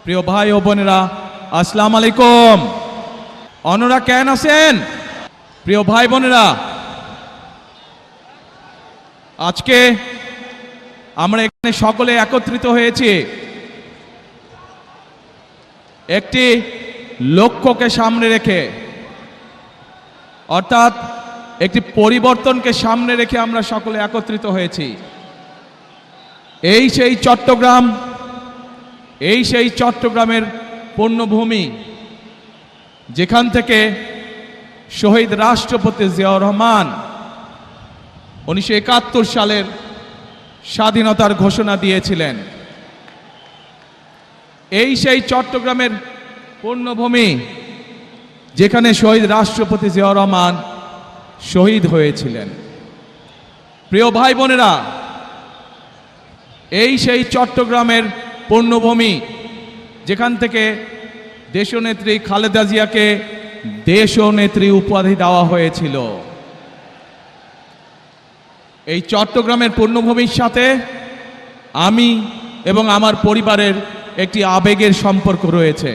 প্রিয় ভাই ও বোনেরা, আসসালামু আলাইকুম। অন্যরা কেন আছেন? প্রিয় ভাই বোনেরা, আজকে আমরা এখানে সকলে একত্রিত হয়েছি একটি লক্ষ্যকে সামনে রেখে, অর্থাৎ একটি পরিবর্তনকে সামনে রেখে আমরা সকলে একত্রিত হয়েছি। এই সেই চট্টগ্রামের পুণ্যভূমি, যেখান থেকে শহীদ রাষ্ট্রপতি জিয়াউর রহমান 1971 সালের স্বাধীনতার ঘোষণা দিয়েছিলেন। এই সেই চট্টগ্রামের পুণ্যভূমি, যেখানে শহীদ রাষ্ট্রপতি জিয়াউর রহমান শহীদ হয়েছিলেন। প্রিয় ভাই বোনেরা, এই সেই চট্টগ্রামের পুণ্যভূমি, যেখান থেকে দেশনেত্রী খালেদা জিয়াকে দেশনেত্রী উপাধি দেওয়া হয়েছিল। এই চট্টগ্রামের পুণ্যভূমির সাথে আমি এবং আমার পরিবারের একটি আবেগের সম্পর্ক রয়েছে।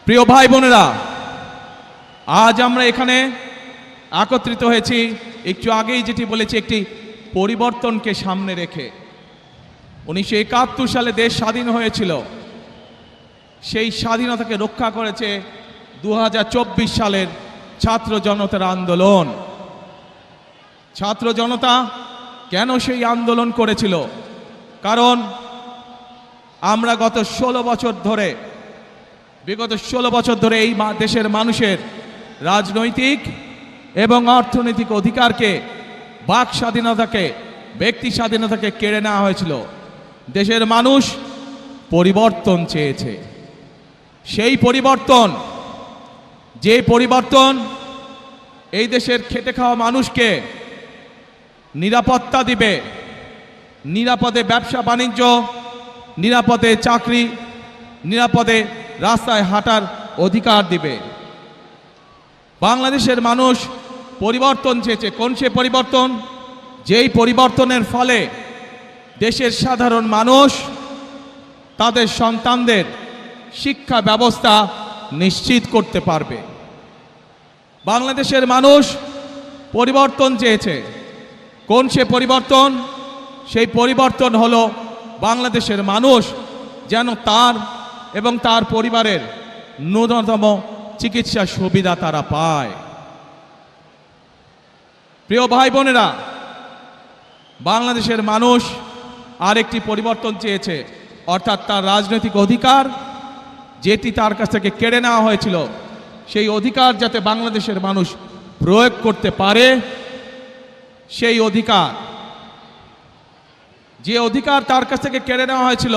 প্রিয় ভাই বোনেরা, আজ আমরা এখানে একত্রিত হয়েছি একটু আগেই যেটি বলেছি, একটি পরিবর্তনকে সামনে রেখে। 1971 সালে দেশ স্বাধীন হয়েছিল। সেই স্বাধীনতাকে রক্ষা করেছে 2024 সালের ছাত্র জনতার আন্দোলন। ছাত্র জনতা কেন সেই আন্দোলন করেছিল? কারণ আমরা বিগত 16 বছর ধরে এই দেশের মানুষের রাজনৈতিক এবং অর্থনৈতিক অধিকারকে, বাক স্বাধীনতাকে, ব্যক্তি স্বাধীনতাকে কেড়ে নেওয়া হয়েছিল। দেশের মানুষ পরিবর্তন চেয়েছে। সেই পরিবর্তন, যে পরিবর্তন এই দেশের খেটে খাওয়া মানুষকে নিরাপত্তা দিবে, নিরাপদে ব্যবসা বাণিজ্য, নিরাপদে চাকরি, নিরাপদে রাস্তায় হাঁটার অধিকার দিবে। বাংলাদেশের মানুষ পরিবর্তন চেয়েছে। কোন সে পরিবর্তন? যেই পরিবর্তনের ফলে দেশের সাধারণ মানুষ তাদের সন্তানদের শিক্ষা ব্যবস্থা নিশ্চিত করতে পারবে। বাংলাদেশের মানুষ পরিবর্তন চেয়েছে। কোন সে পরিবর্তন? সেই পরিবর্তন হলো বাংলাদেশের মানুষ যেন তার এবং তার পরিবারের ন্যূনতম চিকিৎসা সুবিধা তারা পায়। প্রিয় ভাই বোনেরা, বাংলাদেশের মানুষ আরেকটি পরিবর্তন চেয়েছে, অর্থাৎ তার রাজনৈতিক অধিকার, যেটি তার কাছ থেকে কেড়ে নেওয়া হয়েছিল, সেই অধিকার যাতে বাংলাদেশের মানুষ প্রয়োগ করতে পারে। সেই অধিকার, যে অধিকার তার কাছ থেকে কেড়ে নেওয়া হয়েছিল,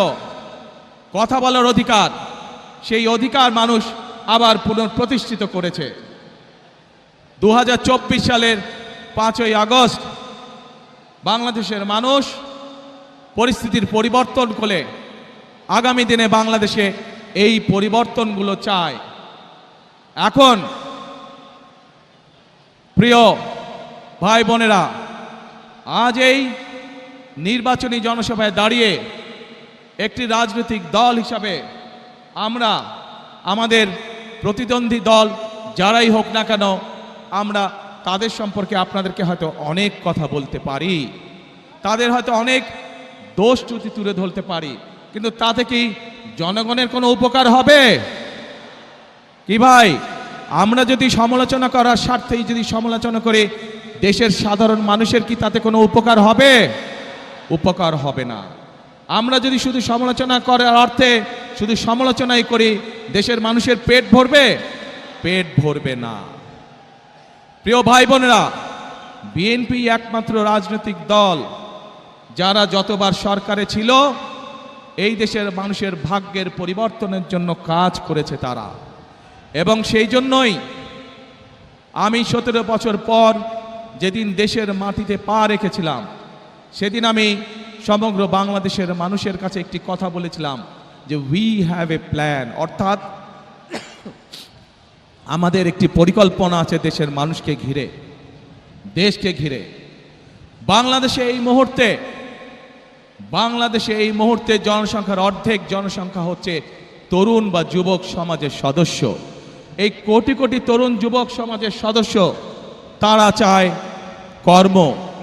কথা বলার অধিকার, সেই অধিকার মানুষ আবার পুনঃপ্রতিষ্ঠিত করেছে। 2024 সালের 5ই আগস্ট বাংলাদেশের মানুষ পরিস্থিতির পরিবর্তন করে আগামী দিনে বাংলাদেশে এই পরিবর্তনগুলো চায়। এখন প্রিয় ভাই বোনেরা, আজ এই নির্বাচনী জনসভায় দাঁড়িয়ে একটি রাজনৈতিক দল হিসাবে আমরা আমাদের প্রতিদ্বন্দ্বী দল যারাই হোক না কেন, আমরা তাদের সম্পর্কে আপনাদেরকে হয়তো অনেক কথা বলতে পারি, তাদের হয়তো অনেক দোষ ত্রুটি তুলে ধরতে পারি, কিন্তু তাতে কি জনগণের কোনো উপকার হবে? কি ভাই, আমরা যদি সমালোচনা করার স্বার্থেই যদি সমালোচনা করে দেশের সাধারণ মানুষের কি তাতে কোনো উপকার হবে? উপকার হবে না। আমরা যদি শুধু সমালোচনা করার অর্থে শুধু সমালোচনাই করি, দেশের মানুষের পেট ভরবে? পেট ভরবে না। প্রিয় ভাই বোনেরা, বিএনপি একমাত্র রাজনৈতিক দল যারা যতবার সরকারে ছিল এই দেশের মানুষের ভাগ্যের পরিবর্তনের জন্য কাজ করেছে তারা। এবং সেই জন্যই আমি 17 বছর পর যেদিন দেশের মাটিতে পা রেখেছিলাম, সেদিন আমি সমগ্র বাংলাদেশের মানুষের কাছে একটি কথা বলেছিলাম যে উই হ্যাভ এ প্ল্যান, অর্থাৎ আমাদের একটি পরিকল্পনা আছে দেশের মানুষকে ঘিরে, দেশকে ঘিরে। বাংলাদেশে এই মুহূর্তে বাংলাদেশে এই মুহূর্তে জনসংখ্যার অর্ধেক জনসংখ্যা হচ্ছে তরুণ বা যুবক সমাজের সদস্য। এই কোটি কোটি তরুণ যুবক সমাজের সদস্য তারা চায় কর্ম,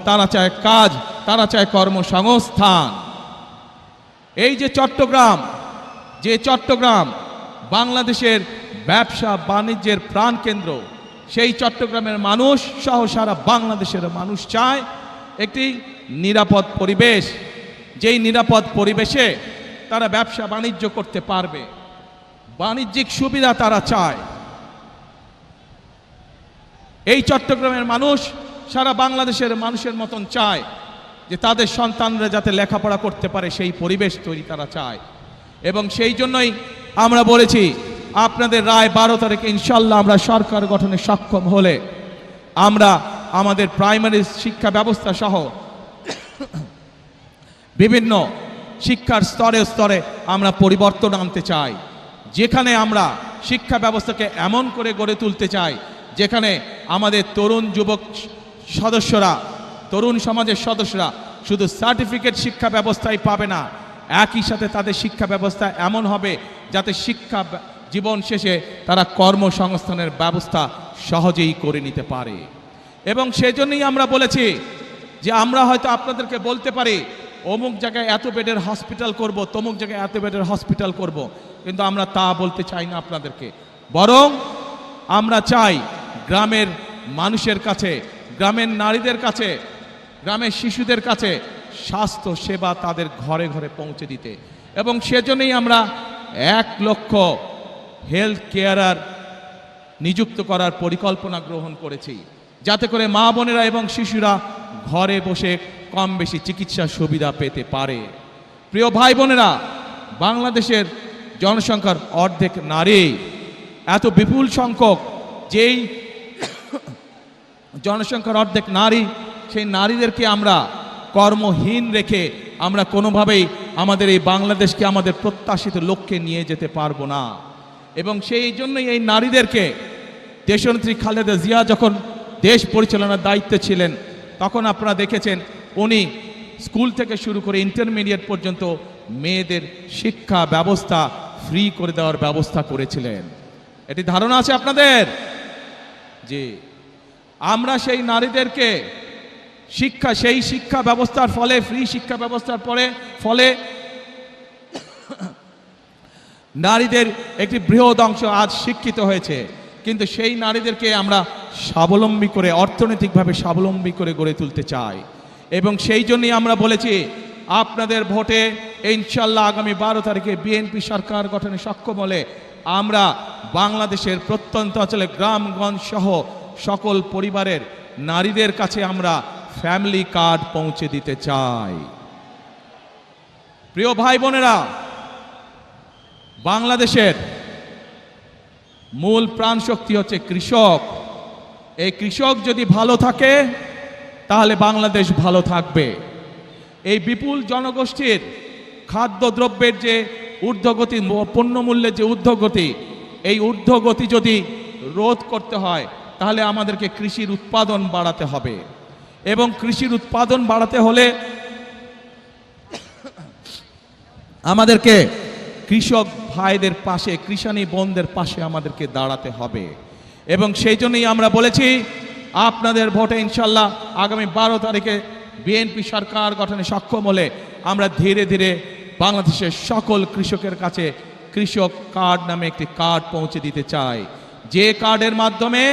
তারা চায় কাজ, তারা চায় কর্মসংস্থান। এই যে চট্টগ্রাম বাংলাদেশের ব্যবসা বাণিজ্যের প্রাণকেন্দ্র, সেই চট্টগ্রামের মানুষ সহ সারা বাংলাদেশের মানুষ চায় একটি নিরাপদ পরিবেশ, যেই নিরাপদ পরিবেশে তারা ব্যবসা বাণিজ্য করতে পারবে, বাণিজ্যিক সুবিধা তারা চায়। এই চট্টগ্রামের মানুষ সারা বাংলাদেশের মানুষের মতন চায় যে তাদের সন্তানরা যাতে লেখাপড়া করতে পারে, সেই পরিবেশ তৈরি তারা চায়। এবং সেই জন্যই আমরা বলেছি আপনাদের রায় 12 তারিখে ইনশাল্লাহ আমরা সরকার গঠনে সক্ষম হলে আমরা আমাদের প্রাইমারি শিক্ষা ব্যবস্থা সহ বিভিন্ন শিক্ষার স্তরে স্তরে আমরা পরিবর্তন আনতে চাই, যেখানে আমরা শিক্ষা ব্যবস্থাকে এমন করে গড়ে তুলতে চাই যেখানে আমাদের তরুণ যুবক সদস্যরা, তরুণ সমাজের সদস্যরা শুধু সার্টিফিকেট শিক্ষা ব্যবস্থাই পাবে না, একই সাথে তাদের শিক্ষা ব্যবস্থা এমন হবে যাতে শিক্ষা জীবন শেষে তারা কর্মসংস্থানের ব্যবস্থা সহজেই করে নিতে পারে। এবং সেজন্যই আমরা বলেছি যে আমরা হয়তো আপনাদেরকে বলতে পারি অমুক জায়গায় এত বেডের হসপিটাল করব, তমুক জায়গায় এত বেডের হসপিটাল করব, কিন্তু আমরা তা বলতে চাই না আপনাদেরকে। বরং আমরা চাই গ্রামের মানুষের কাছে, গ্রামের নারীদের কাছে, গ্রামের শিশুদের কাছে স্বাস্থ্য সেবা তাদের ঘরে ঘরে পৌঁছে দিতে। এবং সেজন্যই আমরা 1 লক্ষ হেলথ কেয়ারার নিযুক্ত করার পরিকল্পনা গ্রহণ করেছি, যাতে করে মা বোনেরা এবং শিশুরা ঘরে বসে কম বেশি চিকিৎসা সুবিধা পেতে পারে। প্রিয় ভাই বোনেরা, বাংলাদেশের জনসংখ্যার অর্ধেক নারী, এত বিপুল সংখ্যক যেই জনসংখ্যার অর্ধেক নারী, সেই নারীদেরকে আমরা কর্মহীন রেখে আমরা কোনোভাবেই আমাদের এই বাংলাদেশকে আমাদের প্রত্যাশিত লক্ষ্যে নিয়ে যেতে পারবো না। এবং সেই জন্যই এই নারীদেরকে দেশনেত্রী খালেদা জিয়া যখন দেশ পরিচালনার দায়িত্বে ছিলেন, তখন আপনারা দেখেছেন উনি স্কুল থেকে শুরু করে ইন্টারমিডিয়েট পর্যন্ত মেয়েদের শিক্ষা ব্যবস্থা ফ্রি করে দেওয়ার ব্যবস্থা করেছিলেন। এটি ধারণা আছে আপনাদের? যে আমরা সেই নারীদেরকে সেই শিক্ষা ব্যবস্থার ফলে, ফ্রি শিক্ষা ব্যবস্থার ফলে নারীদের একটি বৃহৎ অংশ আজ শিক্ষিত হয়েছে, কিন্তু সেই নারীদেরকে আমরা স্বাবলম্বী করে, অর্থনৈতিকভাবে স্বাবলম্বী করে গড়ে তুলতে চাই। এবং সেই জন্যই আমরা বলেছি আপনাদের ভোটে ইনশাল্লাহ আগামী 12 তারিখে বিএনপি সরকার গঠনে সক্ষম হলে আমরা বাংলাদেশের প্রত্যন্ত অঞ্চলে গ্রামগঞ্জ সহ সকল পরিবারের নারীদের কাছে আমরা ফ্যামিলি কার্ড পৌঁছে দিতে চাই। প্রিয় ভাই বোনেরা, বাংলাদেশের মূল প্রাণ শক্তি হচ্ছে কৃষক। এই কৃষক যদি ভালো থাকে তাহলে বাংলাদেশ ভালো থাকবে। এই বিপুল জনগোষ্ঠীর খাদ্যদ্রব্যের যে ঊর্ধ্বগতি, পণ্যমূল্যের যে ঊর্ধ্বগতি, এই ঊর্ধ্বগতি যদি রোধ করতে হয় তাহলে আমাদেরকে কৃষির উৎপাদন বাড়াতে হবে। এবং কৃষির উৎপাদন বাড়াতে হলে আমাদেরকে কৃষক ভাইদের পাশে, কৃষানী বোনদের পাশে আমাদেরকে দাঁড়াতে হবে। এবং সেই জন্যই আমরা বলেছি আপনাদের ভোটে ইনশাল্লাহ আগামী 12 তারিখে বিএনপি সরকার গঠনে সক্ষম হলে আমরা ধীরে ধীরে বাংলাদেশের সকল কৃষকের কাছে কৃষক কার্ড নামে একটি কার্ড পৌঁছে দিতে চাই, যে কার্ডের মাধ্যমে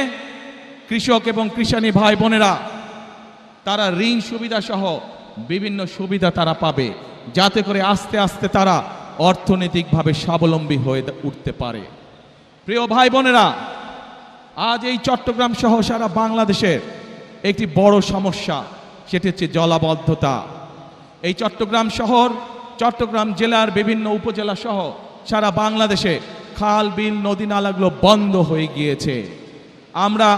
কৃষক এবং কৃষানী ভাই বোনেরা তারা ঋণ সুবিধা সহ বিভিন্ন সুবিধা তারা পাবে, যাতে করে আস্তে আস্তে তারা অর্থনৈতিকভাবে স্বাবলম্বী হয়ে উঠতে পারে। প্রিয় ভাই বোনেরা, আজ এই চট্টগ্রাম সহ সারা বাংলাদেশের একটি বড় সমস্যা, সেটি হচ্ছে জলাবদ্ধতা। এই চট্টগ্রাম শহর, চট্টগ্রাম জেলার বিভিন্ন উপজেলা সহ সারা বাংলাদেশে খাল, বিল, নদী নালাগুলো বন্ধ হয়ে গিয়েছে। আমরা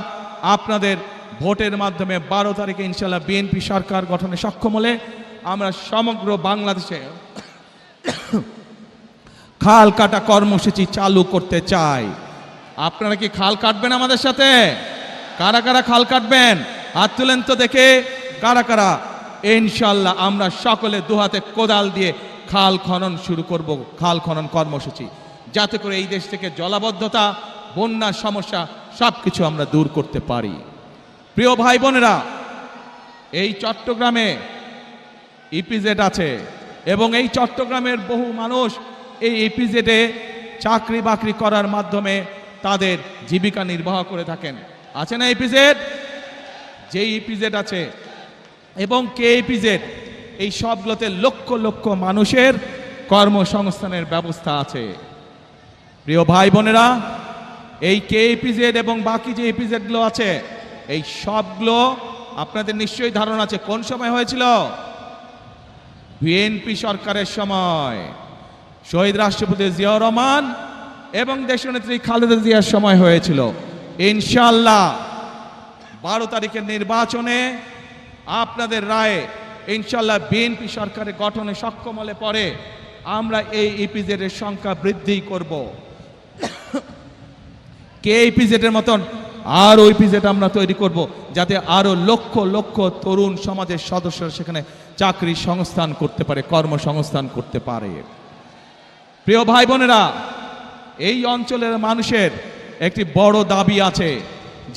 আপনাদের ভোটের মাধ্যমে 12 তারিখে ইনশাল্লাহ বিএনপি সরকার গঠনে সক্ষম হলে আমরা সমগ্র বাংলাদেশে খাল কাটা কর্মসূচি চালু করতে চাই। আপনারা কি খাল কাটবেন আমাদের সাথে? কারা কারা খাল কাটবেন? হাত তুলেন তো দেখে কারা কারা ইনশাল্লাহ আমরা সকলে দুহাতে কোদাল দিয়ে খাল খনন শুরু করব, খাল খনন কর্মসূচি, যাতে করে এই দেশ থেকে জলাবদ্ধতা, বন্যার সমস্যা সবকিছু আমরা দূর করতে পারি। প্রিয় ভাই বোনেরা, এই চট্টগ্রামে ইপিজেড আছে এবং এই চট্টগ্রামের বহু মানুষ এই ইপিজেডে চাকরি বাকরি করার মাধ্যমে তাদের জীবিকা নির্বাহ করে থাকেন। আছে না ইপিজেড? যেই ইপিজেড আছে এবং কে ইপিজেড, এই সবগুলোতে লক্ষ লক্ষ মানুষের কর্মসংস্থানের ব্যবস্থা আছে। প্রিয় ভাই বোনেরা, এই কে ইপিজেড এবং বাকি যে ইপিজেডগুলো আছে, এই সবগুলো আপনাদের নিশ্চয়ই ধারণা আছে কোন সময় হয়েছিল? বিএনপি সরকারের সময়, শহীদ রাষ্ট্রপতি জিয়াউর রহমান এবং দেশনেত্রী খালেদা জিয়ার সময় হয়েছিল। ইনশাআল্লাহ 12 তারিখের নির্বাচনে আপনাদের রায়ে ইনশাআল্লাহ বিএনপি সরকারের গঠনে সক্ষম হলে পরে আমরা এই ইপিজেডের সংখ্যা বৃদ্ধি করব। কে ইপিজেডের মতন আরও ইপিজেড আমরা তৈরি করব, যাতে আরো লক্ষ লক্ষ তরুণ সমাজের সদস্যরা সেখানে চাকরি সংস্থান করতে পারে, কর্মসংস্থান করতে পারে। প্রিয় ভাই বোনেরা, এই অঞ্চলের মানুষের একটি বড় দাবি আছে,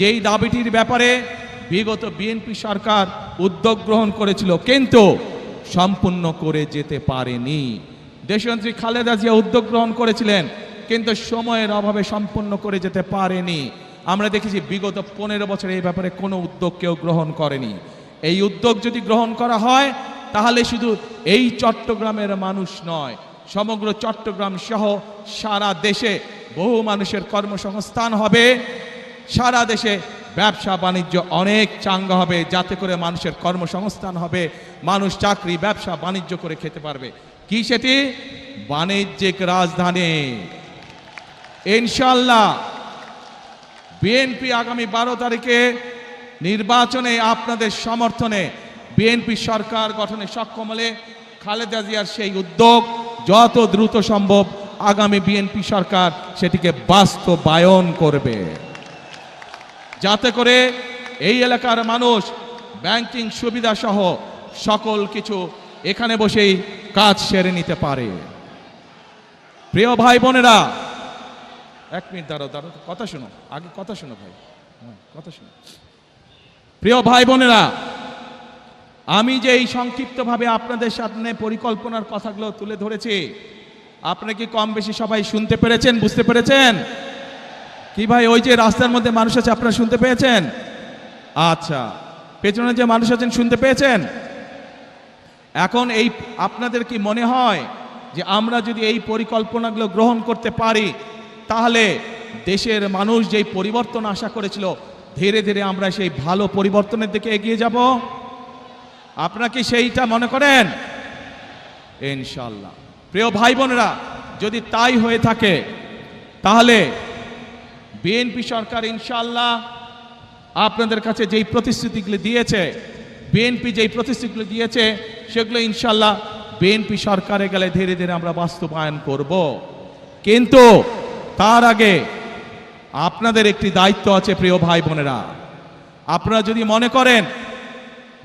যেই দাবিটির ব্যাপারে বিগত বিএনপি সরকার উদ্যোগ গ্রহণ করেছিল কিন্তু সম্পূর্ণ করে যেতে পারেনি। দেশনেত্রী খালেদা জিয়া উদ্যোগ গ্রহণ করেছিলেন কিন্তু সময়ের অভাবে সম্পূর্ণ করে যেতে পারেনি। আমরা দেখেছি বিগত 15 বছরে এই ব্যাপারে কোনো উদ্যোগ কেউ গ্রহণ করেনি। এই উদ্যোগ যদি গ্রহণ করা হয় তাহলে শুধু এই চট্টগ্রামের মানুষ নয়, সমগ্র চট্টগ্রাম সহ সারা দেশে বহু মানুষের কর্মসংস্থান হবে, সারা দেশে ব্যবসা বাণিজ্য অনেক চাঙ্গা হবে, যাতে করে মানুষের কর্মসংস্থান হবে, মানুষ চাকরি ব্যবসা বাণিজ্য করে খেতে পারবে। কি সেটি? বাণিজ্যিক রাজধানী। ইনশাআল্লাহ বিএনপি আগামী 12 তারিখে নির্বাচনে আপনাদের সমর্থনে বিএনপি সরকার গঠনে সক্ষম হলে খালেদা জিয়ার সেই উদ্যোগ যত দ্রুত সম্ভব আগামী বিএনপি সরকার সেটিকে বাস্তবায়ন করবে, যাতে করে এই এলাকার মানুষ ব্যাংকিং সুবিধা সহ সকল কিছু এখানে বসেই কাজ সেরে নিতে পারে। প্রিয় ভাই বোনেরা, 1 মিনিট দাঁড়াও, কথা শোনো, আগে কথা শোনো ভাই, কথা শোনো। প্রিয় ভাই বোনেরা, আমি যে এই সংক্ষিপ্তভাবে আপনাদের সামনে পরিকল্পনার কথাগুলো তুলে ধরেছি, আপনারা কি কম বেশি সবাই শুনতে পেরেছেন, বুঝতে পেরেছেন? কি ভাই, ওই যে রাস্তার মধ্যে মানুষ আছে আপনারা শুনতে পেয়েছেন? আচ্ছা, পেছনে যে মানুষ আছেন শুনতে পেয়েছেন? এখন এই আপনাদের কি মনে হয় যে আমরা যদি এই পরিকল্পনাগুলো গ্রহণ করতে পারি তাহলে দেশের মানুষ যেই পরিবর্তন আশা করেছিল ধীরে ধীরে আমরা সেই ভালো পরিবর্তনের দিকে এগিয়ে যাব? আপনারা কি সেইটা মনে করেন? ইনশাআল্লাহ। প্রিয় ভাই বোনেরা, যদি তাই হয়ে থাকে তাহলে বিএনপি সরকার ইনশাআল্লাহ আপনাদের কাছে যেই প্রতিশ্রুতিগুলি দিয়েছে, বিএনপি যেই প্রতিশ্রুতিগুলি দিয়েছে সেগুলো ইনশাআল্লাহ বিএনপি সরকারে গেলে ধীরে ধীরে আমরা বাস্তবায়ন করব। কিন্তু তার আগে আপনাদের একটি দায়িত্ব আছে প্রিয় ভাই বোনেরা। আপনারা যদি মনে করেন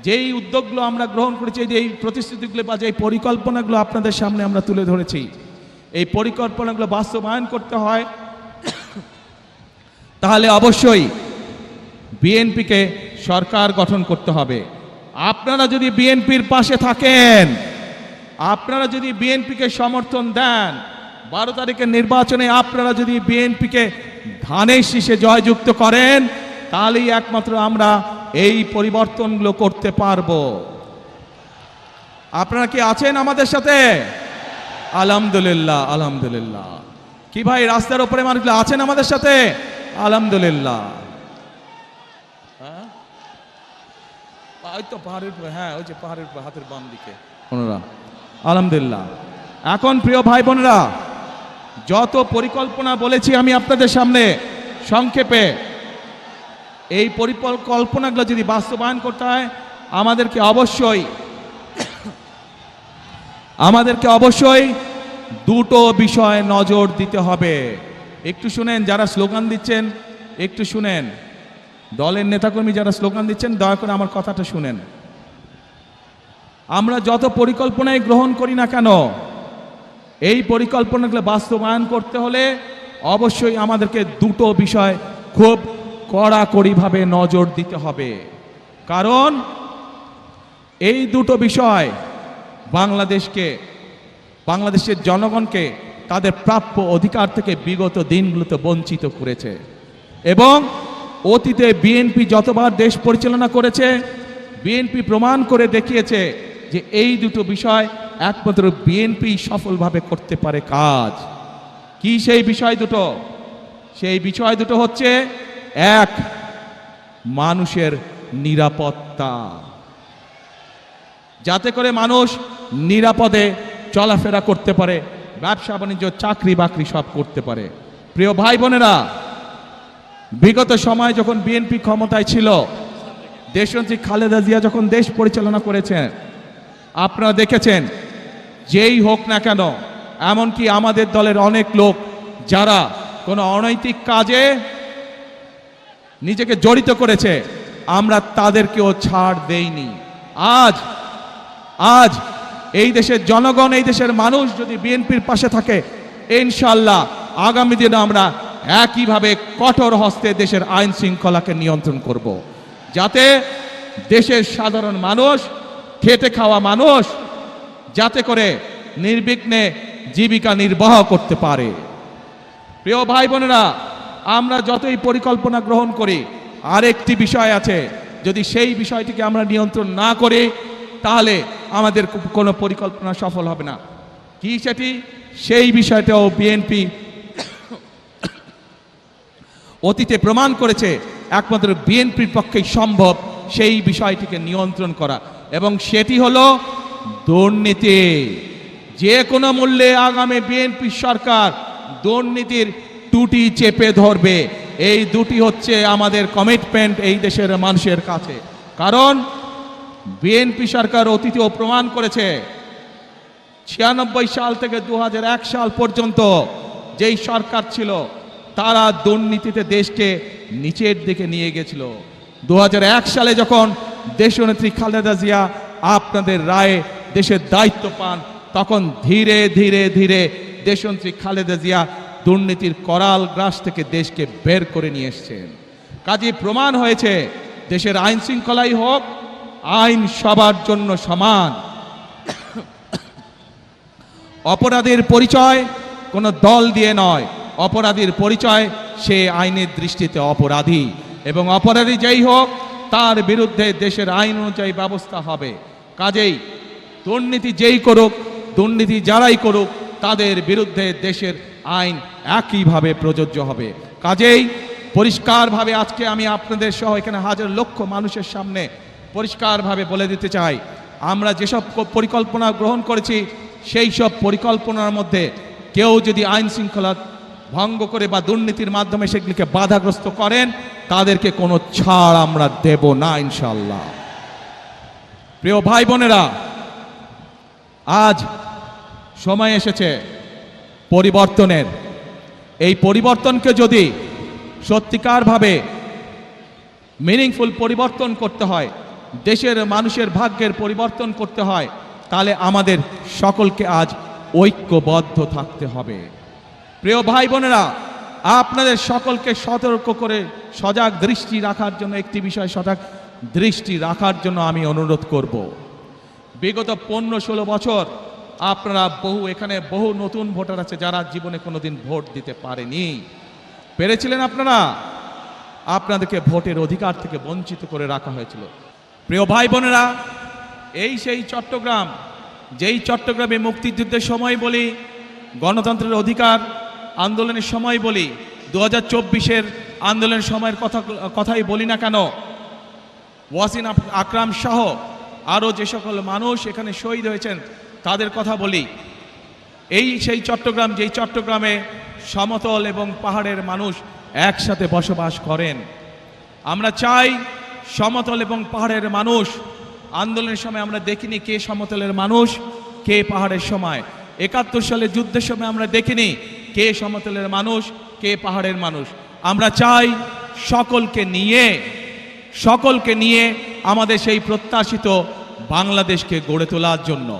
যেই উদ্যোগগুলো আমরা গ্রহণ করেছি, এই প্রতিশ্রুতিগুলো বা যেই পরিকল্পনাগুলো আপনাদের সামনে আমরা তুলে ধরেছি, এই পরিকল্পনাগুলো বাস্তবায়ন করতে হয়, তাহলে অবশ্যই বিএনপিকে সরকার গঠন করতে হবে। আপনারা যদি বিএনপির পাশে থাকেন, আপনারা যদি বিএনপিকে সমর্থন দেন, 12 তারিখের নির্বাচনে আপনারা যদি বিএনপিকে ধানের শীষে জয়যুক্ত করেন, তাহলেই একমাত্র আমরা এই পরিবর্তনগুলো করতে পারবো। আপনারা কি আছেন আমাদের সাথে? আলহামদুলিল্লাহ, আলহামদুলিল্লাহ। কি ভাই, রাস্তার উপরে মানুষগুলো আছেন আমাদের সাথে? আলহামদুলিল্লাহ। ওই তো পাহাড়ের উপরে, হ্যাঁ ওই যে পাহাড়ের উপরে হাতের বাম দিকে ওনারা, আলহামদুলিল্লাহ। এখন প্রিয় ভাই বোনেরা, যত পরিকল্পনা বলেছি আমি আপনাদের সামনে সংক্ষেপে, এই পরিকল্পনাগুলো যদি বাস্তবায়ন করতে হয় আমাদেরকে অবশ্যই দুটো বিষয়ে নজর দিতে হবে। একটু শুনেন, যারা স্লোগান দিচ্ছেন একটু শুনেন, দলের নেতাকর্মী যারা স্লোগান দিচ্ছেন দয়া করে আমার কথাটা শুনেন। আমরা যত পরিকল্পনাই গ্রহণ করি না কেন, এই পরিকল্পনাগুলো বাস্তবায়ন করতে হলে অবশ্যই আমাদেরকে দুটো বিষয় খুব কড়াকড়িভাবে নজর দিতে হবে। কারণ এই দুটো বিষয় বাংলাদেশের জনগণকে তাদের প্রাপ্য অধিকার থেকে বিগত দিনগুলোতে বঞ্চিত করেছে। এবং অতীতে বিএনপি যতবার দেশ পরিচালনা করেছে, বিএনপি প্রমাণ করে দেখিয়েছে যে এই দুটো বিষয় একমাত্র বিএনপি সফলভাবে করতে পারে কাজ। কি সেই বিষয় দুটো? সেই বিষয় দুটো হচ্ছে, এক, মানুষের নিরাপত্তা, যাতে করে মানুষ নিরাপদে চলাফেরা করতে পারে, ব্যবসা বাণিজ্য, চাকরি বাকরি সব করতে পারে। প্রিয় ভাই বোনেরা, বিগত সময় যখন বিএনপি ক্ষমতায় ছিল, দেশনেত্রী খালেদা জিয়া যখন দেশ পরিচালনা করেছেন, আপনারা দেখেছেন যেই হোক না কেন, এমনকি আমাদের দলের অনেক লোক যারা কোনো অনৈতিক কাজে নিজেকে জড়িত করেছে, আমরা তাদেরকেও ছাড় দেইনি। আজ এই দেশের জনগণ, এই দেশের মানুষ যদি বিএনপির পাশে থাকে, ইনশাআল্লাহ আগামী দিনে আমরা একইভাবে কঠোর হস্তে দেশের আইন শৃঙ্খলাকে নিয়ন্ত্রণ করব, যাতে দেশের সাধারণ মানুষ, খেটে খাওয়া মানুষ যাতে করে নির্বিঘ্নে জীবিকা নির্বাহ করতে পারে। প্রিয় ভাই বোনেরা, আমরা যতই পরিকল্পনা গ্রহণ করি, আরেকটি বিষয় আছে, যদি সেই বিষয়টিকে আমরা নিয়ন্ত্রণ না করি তাহলে আমাদের কোনো পরিকল্পনা সফল হবে না। কি সেটি? সেই বিষয়টাও বিএনপি অতীতে প্রমাণ করেছে একমাত্র বিএনপির পক্ষেই সম্ভব সেই বিষয়টিকে নিয়ন্ত্রণ করা, এবং সেটি হলো দুর্নীতি। যে কোনো মূল্যে আগামী বিএনপি সরকার দুর্নীতির টুটি চেপে ধরবে। এই দুটি হচ্ছে আমাদের কমিটমেন্ট এই দেশের মানুষের কাছে। কারণ বিএনপি সরকার অতীতেও প্রমাণ করেছে, 96 সাল থেকে 2001 সাল পর্যন্ত যেই সরকার ছিল, তারা দুর্নীতিতে দেশকে নিচের দিকে নিয়ে গেছিল। 2001 সালে যখন দেশনেত্রী খালেদা জিয়া আপনাদের রায়ে দেশের দায়িত্ব পান, তখন ধীরে ধীরে ধীরে দেশনেত্রী খালেদা জিয়া দুর্নীতির করাল গ্রাস থেকে দেশকে বের করে নিয়ে এসেছেন। কাজেই প্রমাণ হয়েছে, দেশের আইন শৃঙ্খলাই হোক, আইন সবার জন্য সমান। অপরাধের পরিচয় কোনো দল দিয়ে নয়, অপরাধীর পরিচয় সে আইনের দৃষ্টিতে অপরাধী, এবং অপরাধী যেই হোক তার বিরুদ্ধে দেশের আইন অনুযায়ী ব্যবস্থা হবে। কাজেই দুর্নীতি যেই করুক, দুর্নীতি যারাই করুক, তাদের বিরুদ্ধে দেশের আইন একইভাবে প্রযোজ্য হবে। কাজেই পরিষ্কারভাবে আজকে আমি আপনাদের সহ এখানে হাজার লক্ষ মানুষের সামনে পরিষ্কারভাবে বলে দিতে চাই, আমরা যেসব পরিকল্পনা গ্রহণ করেছি, সেই সব পরিকল্পনার মধ্যে কেউ যদি আইন শৃঙ্খলা ভঙ্গ করে বা দুর্নীতির মাধ্যমে সেগুলিকে বাধাগ্রস্ত করেন, তাদেরকে কোনো ছাড় আমরা দেব না ইনশাআল্লাহ। প্রিয় ভাই বোনেরা, আজ সময় এসেছে পরিবর্তনের। এই পরিবর্তনকে যদি সত্যিকারভাবে মিনিংফুল পরিবর্তন করতে হয়, দেশের মানুষের ভাগ্যের পরিবর্তন করতে হয়, তাহলে আমাদের সকলকে আজ ঐক্যবদ্ধ থাকতে হবে। প্রিয় ভাই বোনেরা, আপনাদের সকলকে সতর্ক করে সজাগ দৃষ্টি রাখার জন্য, একটি বিষয় সজাগ দৃষ্টি রাখার জন্য আমি অনুরোধ করব। বিগত 15-16 বছর আপনারা এখানে বহু নতুন ভোটার আছে যারা জীবনে কোনোদিন ভোট দিতে পারেনি। পেরেছিলেন আপনারা? আপনাদেরকে ভোটের অধিকার থেকে বঞ্চিত করে রাখা হয়েছিল। প্রিয় ভাই বোনেরা, এই সেই চট্টগ্রাম, যেই চট্টগ্রামে মুক্তিযুদ্ধের সময় বলি, গণতন্ত্রের অধিকার আন্দোলনের সময় বলি, 2024-এর আন্দোলনের সময়ের কথাই বলি না কেন, ওয়াসিম আকরাম সহ আরও যে সকল মানুষ এখানে শহীদ হয়েছেন তাদের কথা বলি। এই সেই চট্টগ্রাম, যেই চট্টগ্রামে সমতল এবং পাহাড়ের মানুষ একসাথে বসবাস করেন। আমরা চাই সমতল এবং পাহাড়ের মানুষ, আন্দোলনের সময় আমরা দেখিনি কে সমতলের মানুষ কে পাহাড়ের সময়, 71 সালে যুদ্ধের সময় আমরা দেখিনি কে সমতলের মানুষ কে পাহাড়ের মানুষ। আমরা চাই সকলকে নিয়ে আমাদের সেই প্রত্যাশিত বাংলাদেশকে গড়ে তোলার জন্য।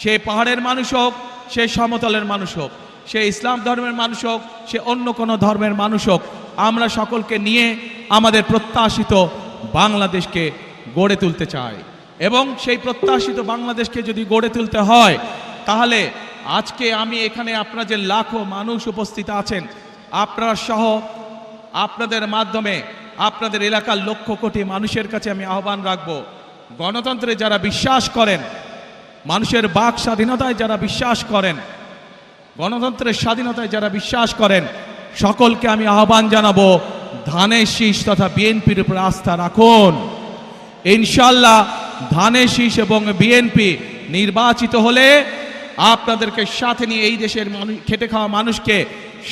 সে পাহাড়ের মানুষ হোক, সে সমতলের মানুষ হোক, সে ইসলাম ধর্মের মানুষ হোক, সে অন্য কোনো ধর্মের মানুষ হোক, আমরা সকলকে নিয়ে আমাদের প্রত্যাশিত বাংলাদেশকে গড়ে তুলতে চাই। এবং সেই প্রত্যাশিত বাংলাদেশকে যদি গড়ে তুলতে হয়, তাহলে আজকে আমি এখানে আপনারা যে লাখো মানুষ উপস্থিত আছেন, আপনারা সহ আপনাদের মাধ্যমে আপনাদের এলাকার লক্ষ কোটি মানুষের কাছে আমি আহ্বান রাখব, গণতন্ত্রে যারা বিশ্বাস করেন, মানুষের বাক স্বাধীনতায় যারা বিশ্বাস করেন, গণতন্ত্রের স্বাধীনতায় যারা বিশ্বাস করেন, সকলকে আমি আহ্বান জানাবো, ধানের শীষ তথা বিএনপির উপর আস্থা রাখুন। ইনশাল্লাহ ধানের শীষ এবং বিএনপি নির্বাচিত হলে আপনাদেরকে সাথে নিয়ে, এই দেশের মানুষ, খেটে খাওয়া মানুষকে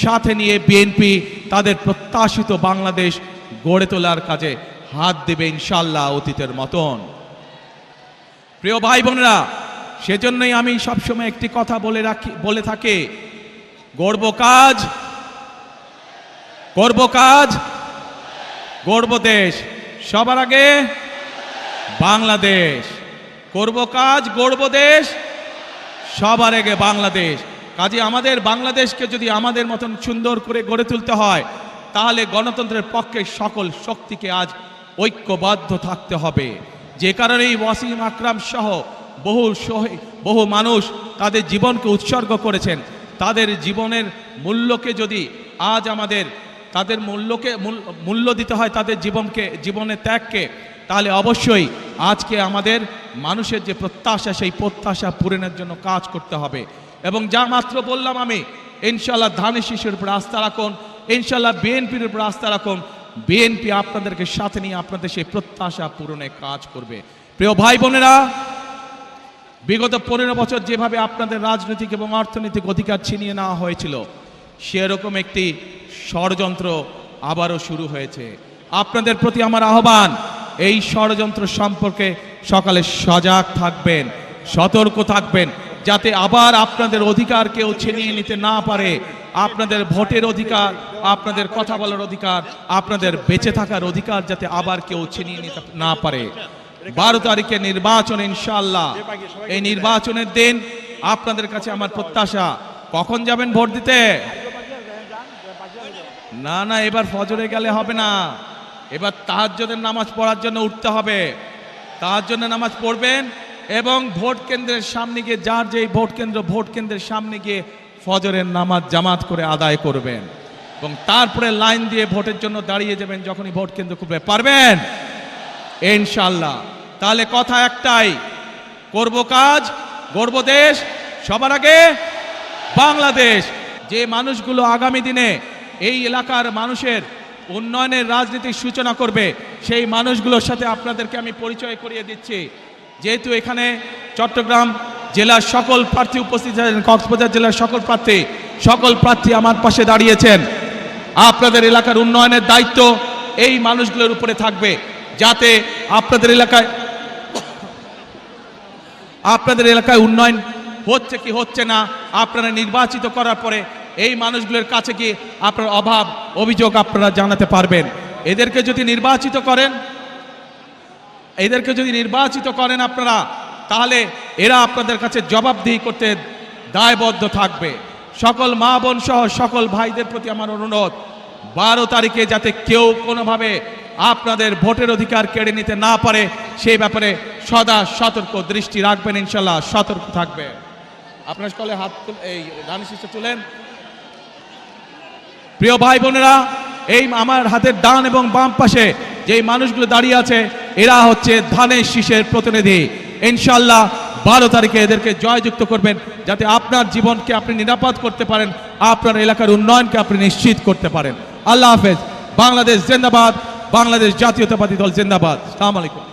সাথে নিয়ে বিএনপি তাদের প্রত্যাশিত বাংলাদেশ গড়ে তোলার কাজে হাত দেবে ইনশাল্লাহ, অতীতের মতন। প্রিয় ভাই বোনেরা, সেজন্যই আমি সবসময় একটি কথা বলে থাকি, গড়ব কাজ, করব কাজ, গড়ব দেশ, সবার আগে বাংলাদেশ। করব কাজ, গড়ব দেশ, সবার আগে বাংলাদেশ। কাজে আমাদের বাংলাদেশকে যদি আমাদের মতন সুন্দর করে গড়ে তুলতে হয়, তাহলে গণতন্ত্রের পক্ষে সকল শক্তিকে আজ ঐক্যবদ্ধ থাকতে হবে। যে কারণেই ওয়াসিম আকরাম সহ বহু মানুষ তাদের জীবনকে উৎসর্গ করেছেন। তাদের জীবনের মূল্যকে যদি আজ আমাদের তাদের মূল্য দিতে হয়, তাদের জীবনের ত্যাগকে, তাহলে অবশ্যই আজকে আমাদের মানুষের যে প্রত্যাশা, সেই প্রত্যাশা পূরণের জন্য কাজ করতে হবে। এবং যা মাত্র বললাম আমি, ইনশাল্লাহ ধানের শীষের উপর আস্থা রাখুন, ইনশাল্লাহ বিএনপির উপর আস্থা রাখুন। বিএনপি আপনাদেরকে সাথে নিয়ে আপনাদের সেই প্রত্যাশা পূরণে কাজ করবে। প্রিয় ভাই বোনেরা, বিগত 15 বছর যেভাবে আপনাদের রাজনৈতিক এবং অর্থনৈতিক অধিকার ছিনিয়ে নেওয়া হয়েছিল, সেরকম একটি ষড়যন্ত্র আবারও শুরু হয়েছে। আপনাদের প্রতি আমার আহ্বান, এই ষড়যন্ত্র সম্পর্কে সকালে সজাগ থাকবেন, সতর্ক থাকবেন, যাতে আবার আপনাদের অধিকার কেউ ছিনিয়ে নিতে না পারে। আপনাদের ভোটের অধিকার, আপনাদের কথা বলার অধিকার, আপনাদের বেঁচে থাকার অধিকার যাতে আবার কেউ ছিনিয়ে নিতে না পারে। 12 তারিখে নির্বাচন, ইনশাআল্লাহ এই নির্বাচনের দিন আপনাদের কাছে আমার প্রত্যাশা, কখন যাবেন ভোট দিতে? না, এবার ফজরে গেলে হবে না, এবার তাহাজ্জুদের নামাজ পড়ার জন্য উঠতে হবে। তাহাজ্জুদের নামাজ পড়বেন এবং ভোট কেন্দ্রের সামনে গিয়ে, যার যেই ভোট কেন্দ্রের সামনে গিয়ে ফজরের নামাজ জামাত করে আদায় করবেন এবং তারপরে লাইন দিয়ে ভোটের জন্য দাঁড়িয়ে যাবেন যখনই ভোট কেন্দ্র খুলবে। পারবেন ইনশাআল্লাহ? তাহলে কথা একটাই, করব কাজ, গড়ব দেশ, সবার আগে বাংলাদেশ। যে মানুষগুলো আগামী দিনে এই এলাকার মানুষের উন্নয়নের রাজনীতির সূচনা করবে, সেই মানুষগুলোর সাথে আপনাদেরকে আমি পরিচয় করিয়ে দিচ্ছি। যেহেতু এখানে চট্টগ্রাম জেলার সকল প্রার্থী উপস্থিত আছেন, কক্সবাজার জেলার সকল প্রার্থী আমার পাশে দাঁড়িয়েছেন। আপনাদের এলাকার উন্নয়নের দায়িত্ব এই মানুষগুলোর উপরে থাকবে, যাতে আপনাদের এলাকায় উন্নয়ন হচ্ছে কি হচ্ছে না, আপনারা নির্বাচিত করার পরে এই মানুষগুলোর কাছে কি আপনার অভাব অভিযোগ আপনারা জানাতে পারবেন। এদেরকে যদি নির্বাচিত করেন আপনারা, তাহলে এরা আপনাদের কাছে জবাবদিহি করতে দায়বদ্ধ থাকবে। সকল মা বোন সহ সকল ভাইদের প্রতি আমার অনুরোধ, 12 তারিখে যাতে কেউ কোনোভাবে আপনাদের ভোটের অধিকার কেড়ে নিতে না পারে, সেই ব্যাপারে সদা সতর্ক দৃষ্টি রাখবেন। ইনশাল্লাহ সতর্ক থাকবে। আপনার সকলে হাত এই ধানের শীষে তুলেন। প্রিয় ভাই বোনেরা, এই আমার হাতের ডান এবং বাম পাশে যেই মানুষগুলো দাঁড়িয়ে আছে, এরা হচ্ছে ধানের শীষের প্রতিনিধি। ইনশাল্লাহ 12 তারিখে এদেরকে জয়যুক্ত করবেন, যাতে আপনার জীবনকে আপনি নিরাপদ করতে পারেন, আপনার এলাকার উন্নয়নকে আপনি নিশ্চিত করতে পারেন। আল্লাহ হাফেজ। বাংলাদেশ জিন্দাবাদ, বাংলাদেশ জাতীয়তাবাদী দল জিন্দাবাদ। আসসালামু আলাইকুম।